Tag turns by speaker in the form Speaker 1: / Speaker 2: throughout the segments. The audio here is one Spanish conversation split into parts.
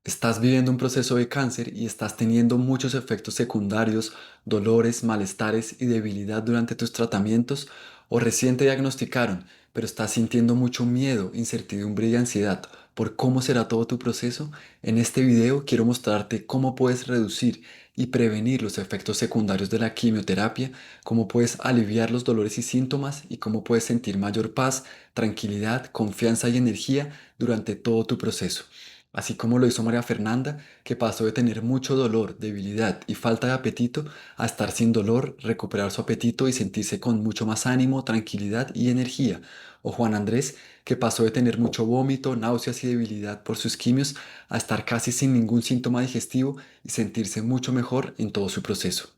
Speaker 1: Estás viviendo un proceso de cáncer y estás teniendo muchos efectos secundarios, dolores, malestares y debilidad durante tus tratamientos, o recién te diagnosticaron, pero estás sintiendo mucho miedo, incertidumbre y ansiedad por cómo será todo tu proceso. En este video quiero mostrarte cómo puedes reducir y prevenir los efectos secundarios de la quimioterapia, cómo puedes aliviar los dolores y síntomas y cómo puedes sentir mayor paz, tranquilidad, confianza y energía durante todo tu proceso. Así como lo hizo María Fernanda, que pasó de tener mucho dolor, debilidad y falta de apetito a estar sin dolor, recuperar su apetito y sentirse con mucho más ánimo, tranquilidad y energía. O Juan Andrés, que pasó de tener mucho vómito, náuseas y debilidad por sus quimios a estar casi sin ningún síntoma digestivo y sentirse mucho mejor en todo su proceso.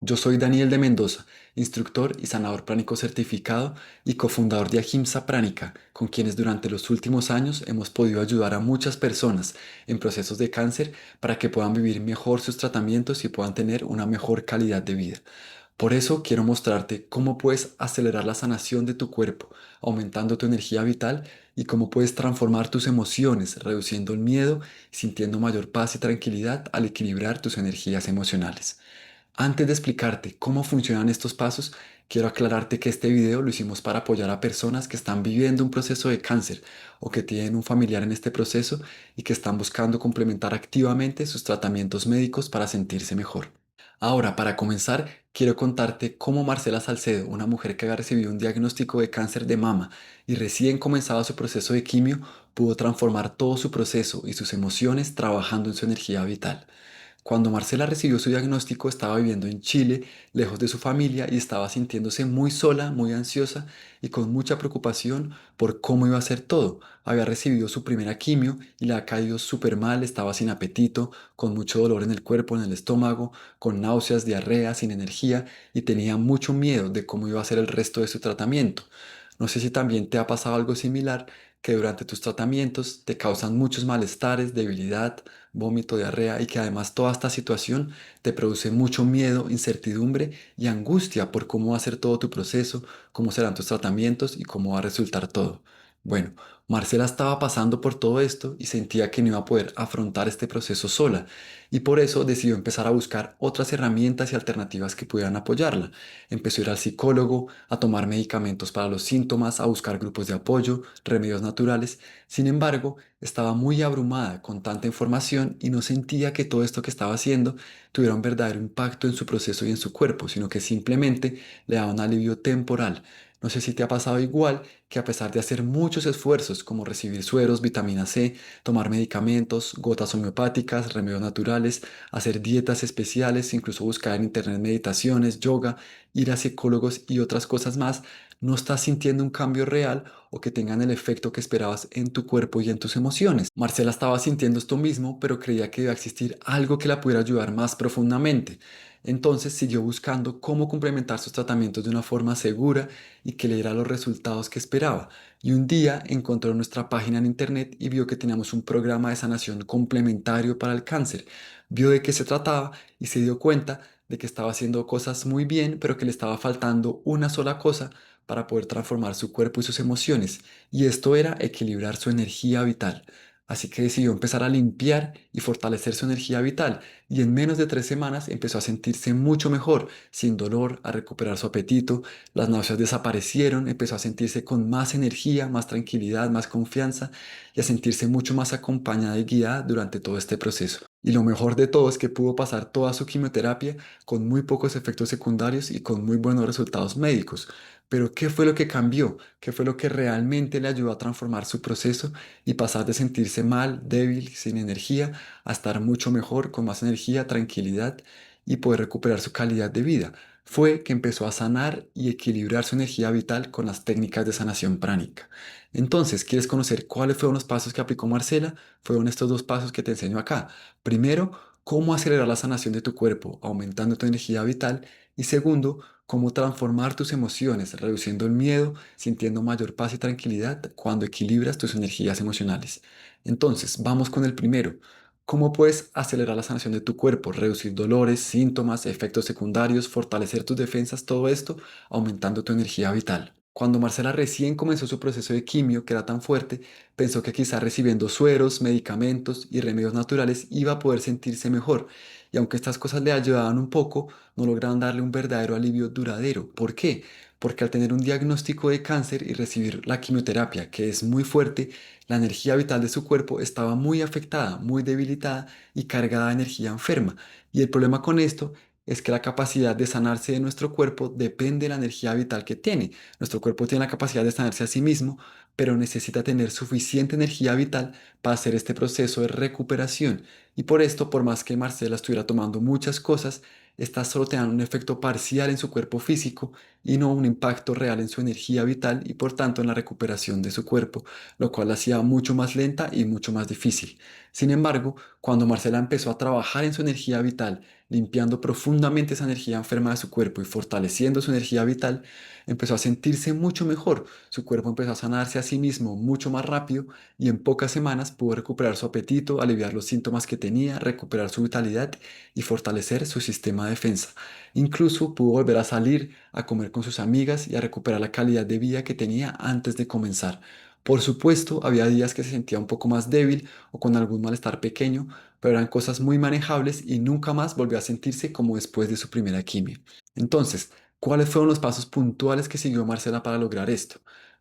Speaker 1: Yo soy Daniel de Mendoza, instructor y sanador pránico certificado y cofundador de Ahimsa Pránica, con quienes durante los últimos años hemos podido ayudar a muchas personas en procesos de cáncer para que puedan vivir mejor sus tratamientos y puedan tener una mejor calidad de vida. Por eso quiero mostrarte cómo puedes acelerar la sanación de tu cuerpo, aumentando tu energía vital y cómo puedes transformar tus emociones, reduciendo el miedo y sintiendo mayor paz y tranquilidad al equilibrar tus energías emocionales. Antes de explicarte cómo funcionan estos pasos, quiero aclararte que este video lo hicimos para apoyar a personas que están viviendo un proceso de cáncer o que tienen un familiar en este proceso y que están buscando complementar activamente sus tratamientos médicos para sentirse mejor. Ahora, para comenzar, quiero contarte cómo Marcela Salcedo, una mujer que había recibido un diagnóstico de cáncer de mama y recién comenzaba su proceso de quimio, pudo transformar todo su proceso y sus emociones trabajando en su energía vital. Cuando Marcela recibió su diagnóstico, estaba viviendo en Chile, lejos de su familia, y estaba sintiéndose muy sola, muy ansiosa y con mucha preocupación por cómo iba a ser todo. Había recibido su primera quimio y le ha caído súper mal, estaba sin apetito, con mucho dolor en el cuerpo, en el estómago, con náuseas, diarrea, sin energía y tenía mucho miedo de cómo iba a ser el resto de su tratamiento. No sé si también te ha pasado algo similar, que durante tus tratamientos te causan muchos malestares, debilidad, vómito, diarrea y que además toda esta situación te produce mucho miedo, incertidumbre y angustia por cómo va a ser todo tu proceso, cómo serán tus tratamientos y cómo va a resultar todo. Bueno, Marcela estaba pasando por todo esto y sentía que no iba a poder afrontar este proceso sola y por eso decidió empezar a buscar otras herramientas y alternativas que pudieran apoyarla. Empezó a ir al psicólogo, a tomar medicamentos para los síntomas, a buscar grupos de apoyo, remedios naturales. Sin embargo, estaba muy abrumada con tanta información y no sentía que todo esto que estaba haciendo tuviera un verdadero impacto en su proceso y en su cuerpo, sino que simplemente le daba un alivio temporal. No sé si te ha pasado igual, que a pesar de hacer muchos esfuerzos como recibir sueros, vitamina C, tomar medicamentos, gotas homeopáticas, remedios naturales, hacer dietas especiales, incluso buscar en internet meditaciones, yoga, ir a psicólogos y otras cosas más, no estás sintiendo un cambio real o que tengan el efecto que esperabas en tu cuerpo y en tus emociones. Marcela estaba sintiendo esto mismo, pero creía que iba a existir algo que la pudiera ayudar más profundamente. Entonces siguió buscando cómo complementar sus tratamientos de una forma segura y que le diera los resultados que esperaba. Y un día encontró nuestra página en internet y vio que teníamos un programa de sanación complementario para el cáncer. Vio de qué se trataba y se dio cuenta de que estaba haciendo cosas muy bien, pero que le estaba faltando una sola cosa para poder transformar su cuerpo y sus emociones, y esto era equilibrar su energía vital. Así que decidió empezar a limpiar y fortalecer su energía vital, y en menos de 3 semanas empezó a sentirse mucho mejor, sin dolor, a recuperar su apetito, las náuseas desaparecieron, empezó a sentirse con más energía, más tranquilidad, más confianza, y a sentirse mucho más acompañada y guiada durante todo este proceso. Y lo mejor de todo es que pudo pasar toda su quimioterapia con muy pocos efectos secundarios y con muy buenos resultados médicos. Pero ¿qué fue lo que cambió? ¿Qué fue lo que realmente le ayudó a transformar su proceso y pasar de sentirse mal, débil, sin energía, a estar mucho mejor, con más energía, tranquilidad y poder recuperar su calidad de vida? Fue que empezó a sanar y equilibrar su energía vital con las técnicas de sanación pránica. Entonces, ¿quieres conocer cuáles fueron los pasos que aplicó Marcela? Fueron estos dos pasos que te enseño acá. Primero, cómo acelerar la sanación de tu cuerpo, aumentando tu energía vital. Y segundo, cómo transformar tus emociones, reduciendo el miedo, sintiendo mayor paz y tranquilidad cuando equilibras tus energías emocionales. Entonces, vamos con el primero. ¿Cómo puedes acelerar la sanación de tu cuerpo, reducir dolores, síntomas, efectos secundarios, fortalecer tus defensas, todo esto aumentando tu energía vital? Cuando Marcela recién comenzó su proceso de quimio, que era tan fuerte, pensó que quizá recibiendo sueros, medicamentos y remedios naturales iba a poder sentirse mejor. Y aunque estas cosas le ayudaban un poco, no lograban darle un verdadero alivio duradero. ¿Por qué? Porque al tener un diagnóstico de cáncer y recibir la quimioterapia, que es muy fuerte, la energía vital de su cuerpo estaba muy afectada, muy debilitada y cargada de energía enferma. Y el problema con esto es que la capacidad de sanarse de nuestro cuerpo depende de la energía vital que tiene. Nuestro cuerpo tiene la capacidad de sanarse a sí mismo, pero necesita tener suficiente energía vital para hacer este proceso de recuperación. Y por esto, por más que Marcela estuviera tomando muchas cosas, estas solo tenían un efecto parcial en su cuerpo físico y no un impacto real en su energía vital y por tanto en la recuperación de su cuerpo, lo cual la hacía mucho más lenta y mucho más difícil. Sin embargo, cuando Marcela empezó a trabajar en su energía vital, limpiando profundamente esa energía enferma de su cuerpo y fortaleciendo su energía vital, empezó a sentirse mucho mejor. Su cuerpo empezó a sanarse a sí mismo mucho más rápido y en pocas semanas pudo recuperar su apetito, aliviar los síntomas que tenía, recuperar su vitalidad y fortalecer su sistema de defensa. Incluso pudo volver a salir, a comer con sus amigas y a recuperar la calidad de vida que tenía antes de comenzar. Por supuesto, había días que se sentía un poco más débil o con algún malestar pequeño, pero eran cosas muy manejables y nunca más volvió a sentirse como después de su primera quimio. Entonces, ¿cuáles fueron los pasos puntuales que siguió Marcela para lograr esto?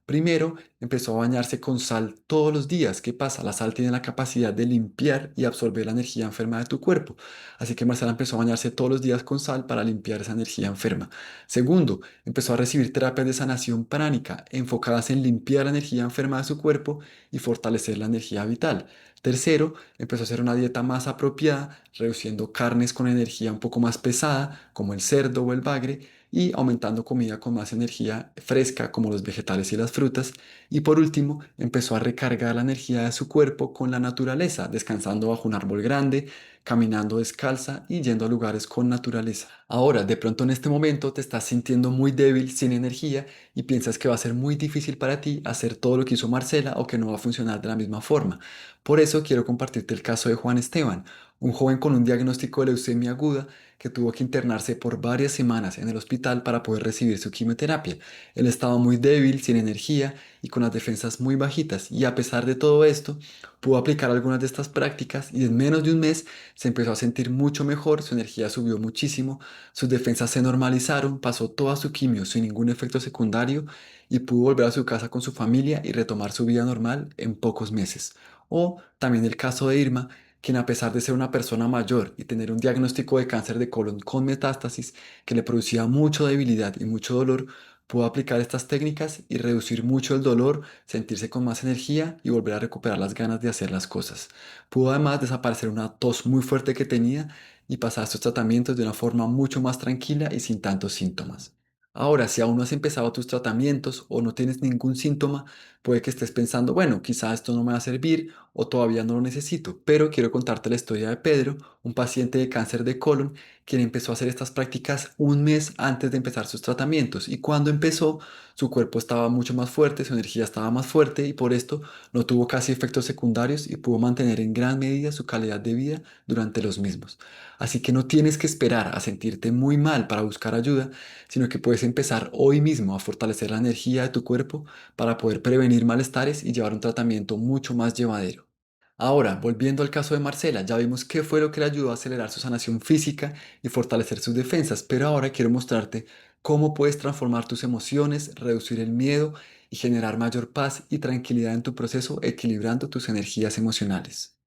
Speaker 1: Primero, empezó a bañarse con sal todos los días. ¿Qué pasa? La sal tiene la capacidad de limpiar y absorber la energía enferma de tu cuerpo. Así que Marcela empezó a bañarse todos los días con sal para limpiar esa energía enferma. Segundo, empezó a recibir terapias de sanación pránica enfocadas en limpiar la energía enferma de su cuerpo y fortalecer la energía vital. Tercero, empezó a hacer una dieta más apropiada, reduciendo carnes con energía un poco más pesada, como el cerdo o el bagre, y aumentando comida con más energía fresca, como los vegetales y las frutas. Y por último, empezó a recargar la energía de su cuerpo con la naturaleza, descansando bajo un árbol grande, caminando descalza y yendo a lugares con naturaleza. Ahora, de pronto en este momento te estás sintiendo muy débil, sin energía, y piensas que va a ser muy difícil para ti hacer todo lo que hizo Marcela o que no va a funcionar de la misma forma. Por eso quiero compartirte el caso de Juan Esteban, un joven con un diagnóstico de leucemia aguda que tuvo que internarse por varias semanas en el hospital para poder recibir su quimioterapia. Él estaba muy débil, sin energía y con las defensas muy bajitas, y a pesar de todo esto, pudo aplicar algunas de estas prácticas y en menos de un mes se empezó a sentir mucho mejor, su energía subió muchísimo, sus defensas se normalizaron, pasó toda su quimio sin ningún efecto secundario y pudo volver a su casa con su familia y retomar su vida normal en pocos meses. O también el caso de Irma, quien a pesar de ser una persona mayor y tener un diagnóstico de cáncer de colon con metástasis que le producía mucha debilidad y mucho dolor, pudo aplicar estas técnicas y reducir mucho el dolor, sentirse con más energía y volver a recuperar las ganas de hacer las cosas. Pudo además desaparecer una tos muy fuerte que tenía y pasar estos tratamientos de una forma mucho más tranquila y sin tantos síntomas. Ahora, si aún no has empezado tus tratamientos o no tienes ningún síntoma, puede que estés pensando, bueno, quizá esto no me va a servir o todavía no lo necesito, pero quiero contarte la historia de Pedro, un paciente de cáncer de colon, quien empezó a hacer estas prácticas un mes antes de empezar sus tratamientos y cuando empezó, su cuerpo estaba mucho más fuerte, su energía estaba más fuerte y por esto no tuvo casi efectos secundarios y pudo mantener en gran medida su calidad de vida durante los mismos. Así que no tienes que esperar a sentirte muy mal para buscar ayuda, sino que puedes empezar hoy mismo a fortalecer la energía de tu cuerpo para poder prevenir malestares y llevar un tratamiento mucho más llevadero. Ahora, volviendo al caso de Marcela, ya vimos qué fue lo que le ayudó a acelerar su sanación física y fortalecer sus defensas, pero ahora quiero mostrarte cómo puedes transformar tus emociones, reducir el miedo y generar mayor paz y tranquilidad en tu proceso, equilibrando tus energías emocionales.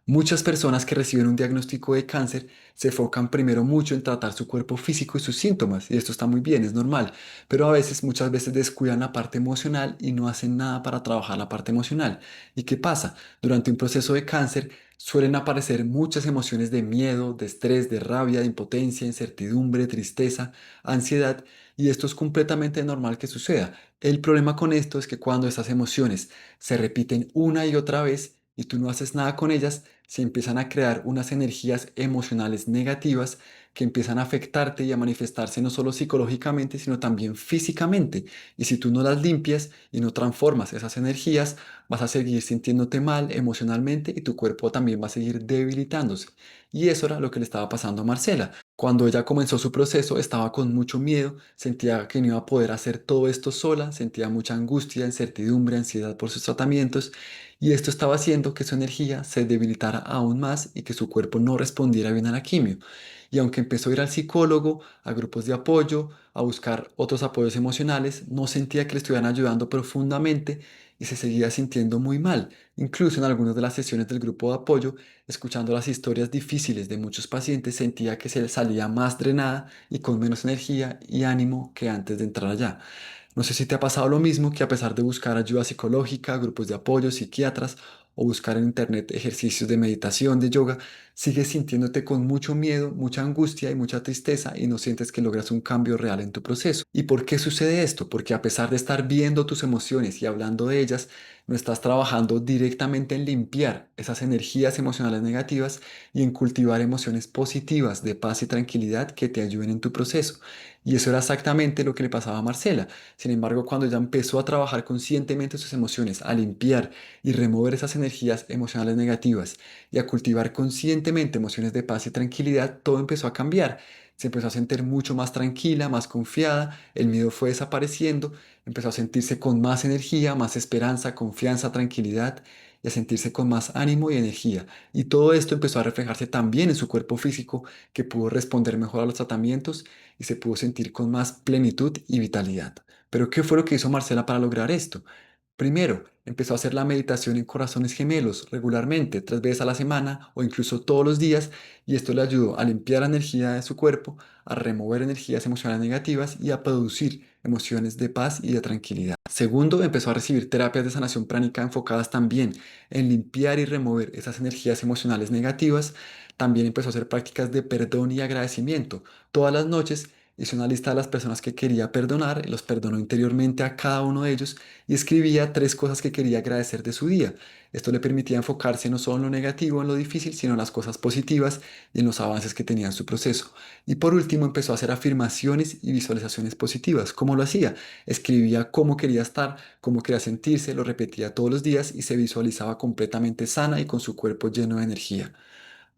Speaker 1: Muchas personas que reciben un diagnóstico de cáncer se enfocan primero mucho en tratar su cuerpo físico y sus síntomas, y esto está muy bien, es normal, pero a veces, muchas veces descuidan la parte emocional y no hacen nada para trabajar la parte emocional. ¿Y qué pasa? Durante un proceso de cáncer suelen aparecer muchas emociones de miedo, de estrés, de rabia, de impotencia, incertidumbre, tristeza, ansiedad, y esto es completamente normal que suceda. El problema con esto es que cuando estas emociones se repiten una y otra vez, y tú no haces nada con ellas, se empiezan a crear unas energías emocionales negativas que empiezan a afectarte y a manifestarse no solo psicológicamente, sino también físicamente. Y si tú no las limpias y no transformas esas energías, vas a seguir sintiéndote mal emocionalmente y tu cuerpo también va a seguir debilitándose. Y eso era lo que le estaba pasando a Marcela. Cuando ella comenzó su proceso, estaba con mucho miedo, sentía que no iba a poder hacer todo esto sola, sentía mucha angustia, incertidumbre, ansiedad por sus tratamientos, y esto estaba haciendo que su energía se debilitara aún más y que su cuerpo no respondiera bien a la quimio. Y aunque empezó a ir al psicólogo, a grupos de apoyo, a buscar otros apoyos emocionales, no sentía que le estuvieran ayudando profundamente y se seguía sintiendo muy mal. Incluso en algunas de las sesiones del grupo de apoyo, escuchando las historias difíciles de muchos pacientes, sentía que se salía más drenada y con menos energía y ánimo que antes de entrar allá. No sé si te ha pasado lo mismo, que a pesar de buscar ayuda psicológica, grupos de apoyo, psiquiatras o buscar en internet ejercicios de meditación, de yoga, sigues sintiéndote con mucho miedo, mucha angustia y mucha tristeza y no sientes que logras un cambio real en tu proceso. ¿Y por qué sucede esto? Porque a pesar de estar viendo tus emociones y hablando de ellas, no estás trabajando directamente en limpiar esas energías emocionales negativas y en cultivar emociones positivas de paz y tranquilidad que te ayuden en tu proceso. Y eso era exactamente lo que le pasaba a Marcela. Sin embargo, cuando ella empezó a trabajar conscientemente sus emociones, a limpiar y remover esas energías emocionales negativas y a cultivar conscientemente emociones de paz y tranquilidad, todo empezó a cambiar. Se empezó a sentir mucho más tranquila, más confiada, el miedo fue desapareciendo, empezó a sentirse con más energía, más esperanza, confianza, tranquilidad y a sentirse con más ánimo y energía. Y todo esto empezó a reflejarse también en su cuerpo físico, que pudo responder mejor a los tratamientos y se pudo sentir con más plenitud y vitalidad. Pero ¿qué fue lo que hizo Marcela para lograr esto? Primero, empezó a hacer la meditación en corazones gemelos regularmente, 3 veces a la semana o incluso todos los días, y esto le ayudó a limpiar la energía de su cuerpo, a remover energías emocionales negativas y a producir emociones de paz y de tranquilidad. Segundo, empezó a recibir terapias de sanación pránica enfocadas también en limpiar y remover esas energías emocionales negativas. También empezó a hacer prácticas de perdón y agradecimiento. Todas las noches hizo una lista de las personas que quería perdonar, los perdonó interiormente a cada uno de ellos y escribía 3 cosas que quería agradecer de su día. Esto le permitía enfocarse no solo en lo negativo, en lo difícil, sino en las cosas positivas y en los avances que tenía en su proceso. Y por último empezó a hacer afirmaciones y visualizaciones positivas. ¿Cómo lo hacía? Escribía cómo quería estar, cómo quería sentirse, lo repetía todos los días y se visualizaba completamente sana y con su cuerpo lleno de energía.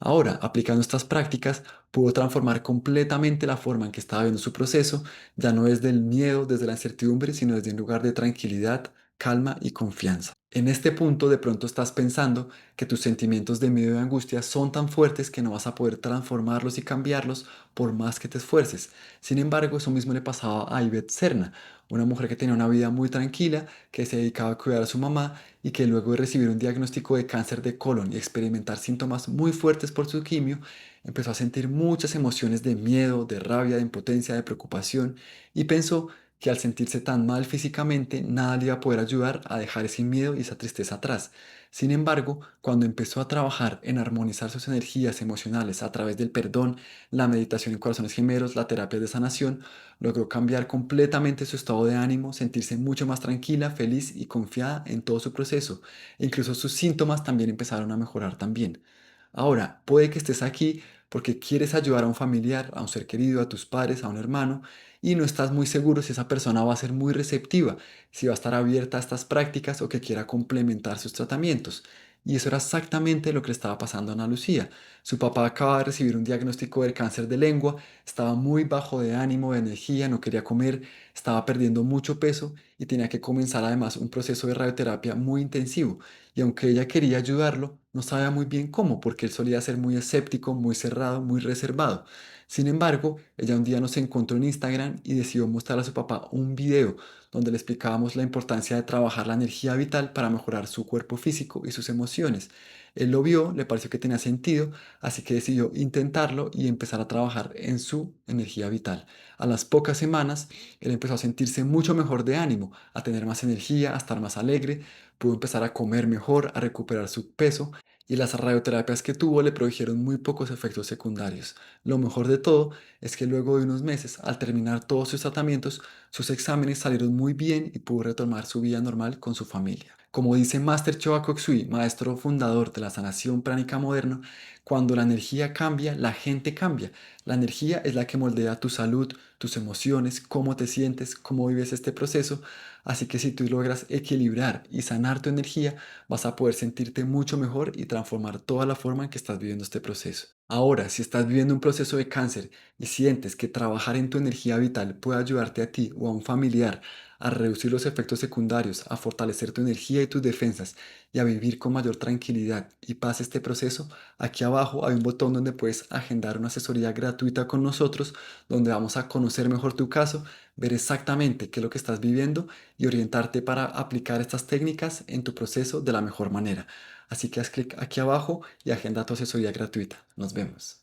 Speaker 1: Ahora, aplicando estas prácticas, pudo transformar completamente la forma en que estaba viendo su proceso, ya no desde el miedo, desde la incertidumbre, sino desde un lugar de tranquilidad, calma y confianza. En este punto de pronto estás pensando que tus sentimientos de miedo y angustia son tan fuertes que no vas a poder transformarlos y cambiarlos por más que te esfuerces. Sin embargo, eso mismo le pasaba a Ivette Serna, una mujer que tenía una vida muy tranquila, que se dedicaba a cuidar a su mamá y que luego de recibir un diagnóstico de cáncer de colon y experimentar síntomas muy fuertes por su quimio, empezó a sentir muchas emociones de miedo, de rabia, de impotencia, de preocupación y pensó que al sentirse tan mal físicamente, nada le iba a poder ayudar a dejar ese miedo y esa tristeza atrás. Sin embargo, cuando empezó a trabajar en armonizar sus energías emocionales a través del perdón, la meditación en corazones gemelos, la terapia de sanación, logró cambiar completamente su estado de ánimo, sentirse mucho más tranquila, feliz y confiada en todo su proceso. E incluso sus síntomas también empezaron a mejorar también. Ahora, puede que estés aquí porque quieres ayudar a un familiar, a un ser querido, a tus padres, a un hermano, y no estás muy seguro si esa persona va a ser muy receptiva, si va a estar abierta a estas prácticas o que quiera complementar sus tratamientos. Y eso era exactamente lo que le estaba pasando a Ana Lucía. Su papá acaba de recibir un diagnóstico del cáncer de lengua, estaba muy bajo de ánimo, de energía, no quería comer, estaba perdiendo mucho peso y tenía que comenzar además un proceso de radioterapia muy intensivo. Y aunque ella quería ayudarlo, no sabía muy bien cómo, porque él solía ser muy escéptico, muy cerrado, muy reservado. Sin embargo, ella un día nos encontró en Instagram y decidió mostrar a su papá un video donde le explicábamos la importancia de trabajar la energía vital para mejorar su cuerpo físico y sus emociones. Él lo vio, le pareció que tenía sentido, así que decidió intentarlo y empezar a trabajar en su energía vital. A las pocas semanas, él empezó a sentirse mucho mejor de ánimo, a tener más energía, a estar más alegre, pudo empezar a comer mejor, a recuperar su peso y las radioterapias que tuvo le produjeron muy pocos efectos secundarios. Lo mejor de todo es que luego de unos meses, al terminar todos sus tratamientos, sus exámenes salieron muy bien y pudo retomar su vida normal con su familia. Como dice Master Choa Kok Sui, maestro fundador de la sanación pránica moderna, cuando la energía cambia, la gente cambia. La energía es la que moldea tu salud, tus emociones, cómo te sientes, cómo vives este proceso. Así que si tú logras equilibrar y sanar tu energía, vas a poder sentirte mucho mejor y transformar toda la forma en que estás viviendo este proceso. Ahora, si estás viviendo un proceso de cáncer y sientes que trabajar en tu energía vital puede ayudarte a ti o a un familiar a reducir los efectos secundarios, a fortalecer tu energía y tus defensas y a vivir con mayor tranquilidad y paz este proceso, aquí abajo hay un botón donde puedes agendar una asesoría gratuita con nosotros, donde vamos a conocer mejor tu caso, ver exactamente qué es lo que estás viviendo y orientarte para aplicar estas técnicas en tu proceso de la mejor manera. Así que haz clic aquí abajo y agenda tu asesoría gratuita. Nos vemos.